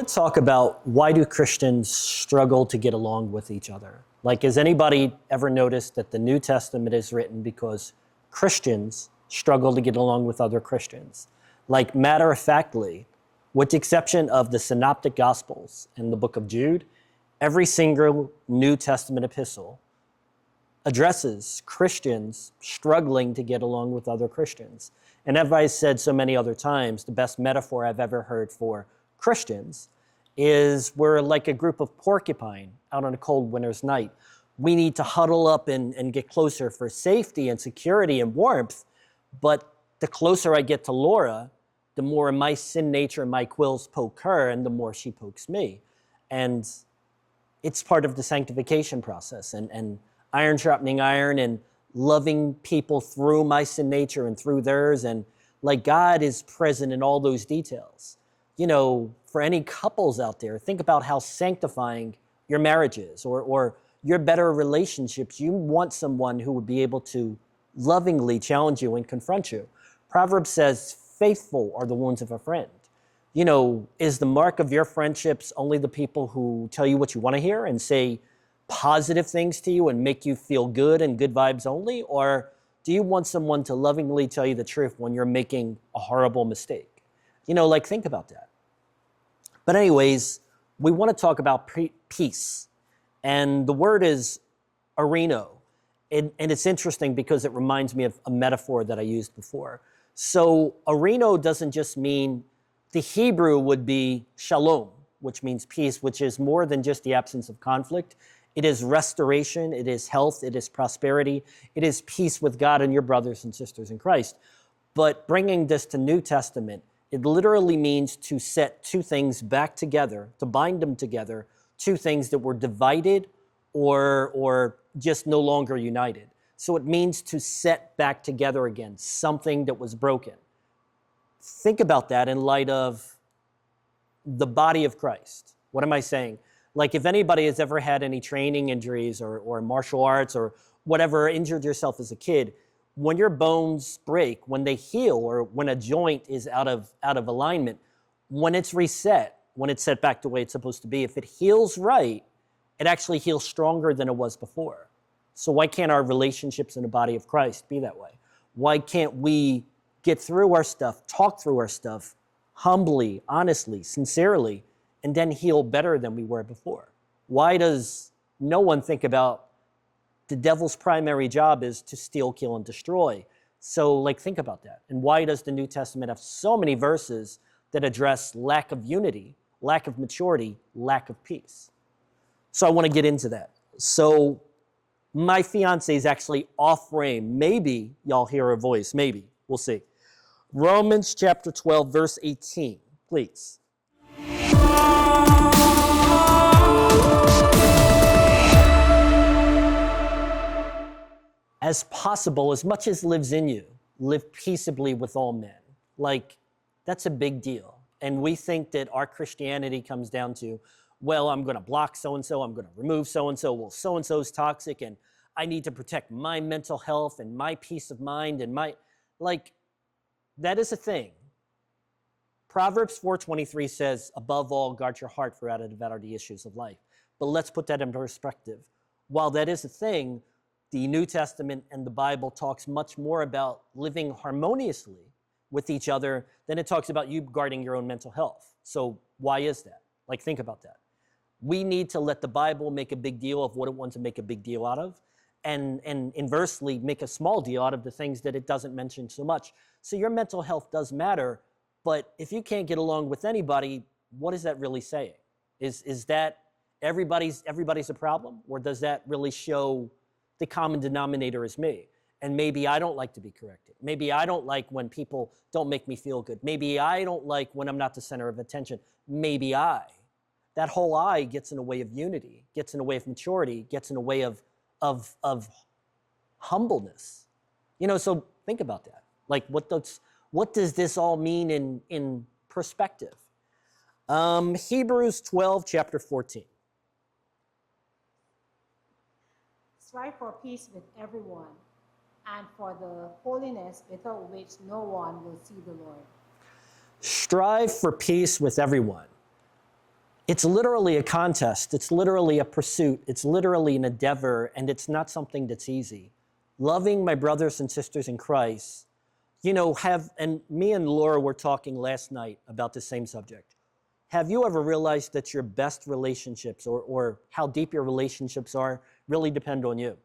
to talk about why do Christians struggle to get along with each other? Like, has anybody ever noticed that the New Testament is written because Christians struggle to get along with other Christians? Like, matter of factly, with the exception of the Synoptic Gospels and the book of Jude, every single New Testament epistle addresses Christians struggling to get along with other Christians. And as I've said so many other times, the best metaphor I've ever heard for Christians is we're like a group of porcupine out on a cold winter's night. We need to huddle up and get closer for safety and security and warmth. But the closer I get to Laura, the more my sin nature and my quills poke her, and the more she pokes me. And it's part of the sanctification process and iron sharpening iron and loving people through my sin nature and through theirs. And like, God is present in all those details. You know, for any couples out there, think about how sanctifying your marriage is or your better relationships. You want someone who would be able to lovingly challenge you and confront you. Proverbs says, faithful are the wounds of a friend. You know, is the mark of your friendships only the people who tell you what you want to hear and say positive things to you and make you feel good and good vibes only? Or do you want someone to lovingly tell you the truth when you're making a horrible mistake? You know, like, think about that. But anyways, we want to talk about peace. And the word is areno. And it's interesting because it reminds me of a metaphor that I used before. So areno doesn't just mean, the Hebrew would be shalom, which means peace, which is more than just the absence of conflict. It is restoration, it is health, it is prosperity, it is peace with God and your brothers and sisters in Christ. But bringing this to New Testament, it literally means to set two things back together, to bind them together, two things that were divided or just no longer united. So it means to set back together again, something that was broken. Think about that in light of the body of Christ. What am I saying? Like, if anybody has ever had any training injuries or martial arts or whatever, injured yourself as a kid, when your bones break, when they heal, or when a joint is out of alignment, when it's reset, when it's set back the way it's supposed to be, if it heals right, it actually heals stronger than it was before. So why can't our relationships in the body of Christ be that way? Why can't we get through our stuff, talk through our stuff humbly, honestly, sincerely, and then heal better than we were before? Why does no one think about the devil's primary job is to steal, kill, and destroy? So, like, think about that. And why does the New Testament have so many verses that address lack of unity, lack of maturity, lack of peace? So I want to get into that. So my fiance is actually off frame. Maybe y'all hear her voice. Maybe. We'll see. Romans chapter 12, verse 18, please. As possible, as much as lives in you, live peaceably with all men. Like, that's a big deal. And we think that our Christianity comes down to, well, I'm going to block so-and-so, I'm going to remove so-and-so, well, so-and-so's toxic, and I need to protect my mental health and my peace of mind and my, like, that is a thing. Proverbs 4:23 says, above all, guard your heart, for out of it are the issues of life. But let's put that in perspective. While that is a thing, the New Testament and the Bible talks much more about living harmoniously with each other than it talks about you guarding your own mental health. So why is that? Like, think about that. We need to let the Bible make a big deal of what it wants to make a big deal out of, and inversely make a small deal out of the things that it doesn't mention so much. So your mental health does matter, but if you can't get along with anybody, what is that really saying? Is that everybody's a problem? Or does that really show the common denominator is me? And maybe I don't like to be corrected. Maybe I don't like when people don't make me feel good. Maybe I don't like when I'm not the center of attention. Maybe that whole I gets in the way of unity, gets in the way of maturity, gets in the way of humbleness. You know, so think about that. Like, what does this all mean in perspective? Hebrews 12, chapter 14. Strive for peace with everyone, and for the holiness without which no one will see the Lord. Strive for peace with everyone. It's literally a contest. It's literally a pursuit. It's literally an endeavor, and it's not something that's easy. Loving my brothers and sisters in Christ, and me and Laura were talking last night about the same subject. Have you ever realized that your best relationships or how deep your relationships are really depend on you?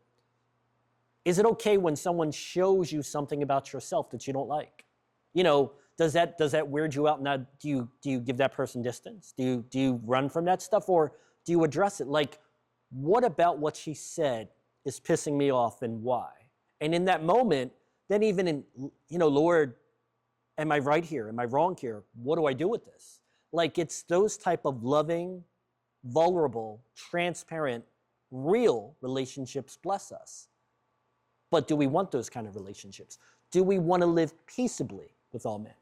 Is it okay when someone shows you something about yourself that you don't like? Does that weird you out? Now, do you give that person distance? Do you run from that stuff, or do you address it? Like, what about what she said is pissing me off, and why? And in that moment, then even in, Lord, am I right here? Am I wrong here? What do I do with this? Like, it's those type of loving, vulnerable, transparent, real relationships bless us. But do we want those kind of relationships? Do we want to live peaceably with all men?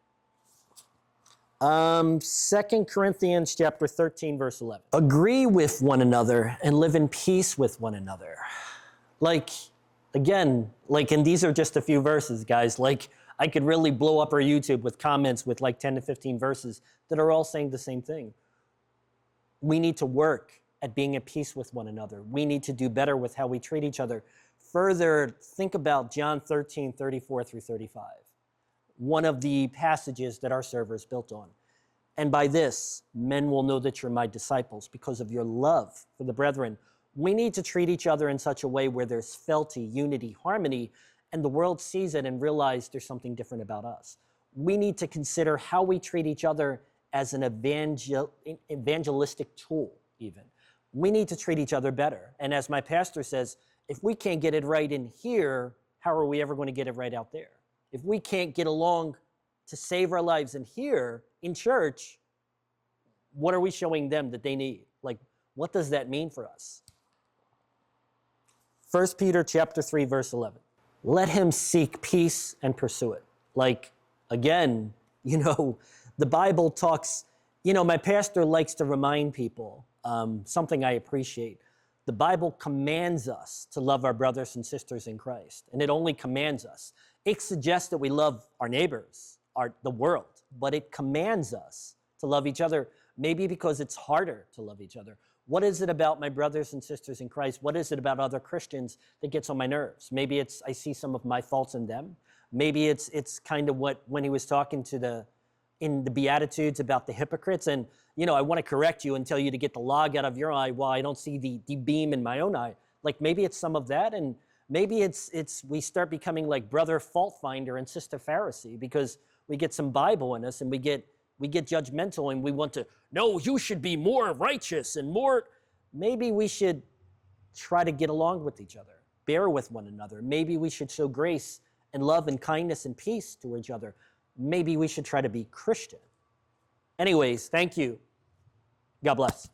2 Corinthians chapter 13, verse 11. Agree with one another and live in peace with one another. And these are just a few verses, guys. I could really blow up our YouTube with comments with 10 to 15 verses that are all saying the same thing. We need to work at being at peace with one another. We need to do better with how we treat each other. Further, think about John 13, 34 through 35, one of the passages that our server is built on. And by this, men will know that you're my disciples because of your love for the brethren. We need to treat each other in such a way where there's fealty, unity, harmony, and the world sees it and realizes there's something different about us. We need to consider how we treat each other as an evangelistic tool, even. We need to treat each other better. And as my pastor says, if we can't get it right in here, how are we ever going to get it right out there? If we can't get along to save our lives in here, in church, what are we showing them that they need? What does that mean for us? 1 Peter chapter 3, verse 11. Let him seek peace and pursue it. Again, the Bible talks, my pastor likes to remind people, something I appreciate. The Bible commands us to love our brothers and sisters in Christ, and it only commands us. It suggests that we love our neighbors, the world, but it commands us to love each other, maybe because it's harder to love each other. What is it about my brothers and sisters in Christ? What is it about other Christians that gets on my nerves? Maybe it's I see some of my faults in them. Maybe it's kind of when he was talking in the Beatitudes about the hypocrites, and I want to correct you and tell you to get the log out of your eye while I don't see the beam in my own eye. Maybe it's some of that, and maybe it's we start becoming like brother fault finder and sister Pharisee because we get some Bible in us and we get judgmental and we want to, no, you should be more righteous and more. Maybe we should try to get along with each other, bear with one another. Maybe we should show grace and love and kindness and peace to each other. Maybe we should try to be Christian. Anyways, thank you. God bless.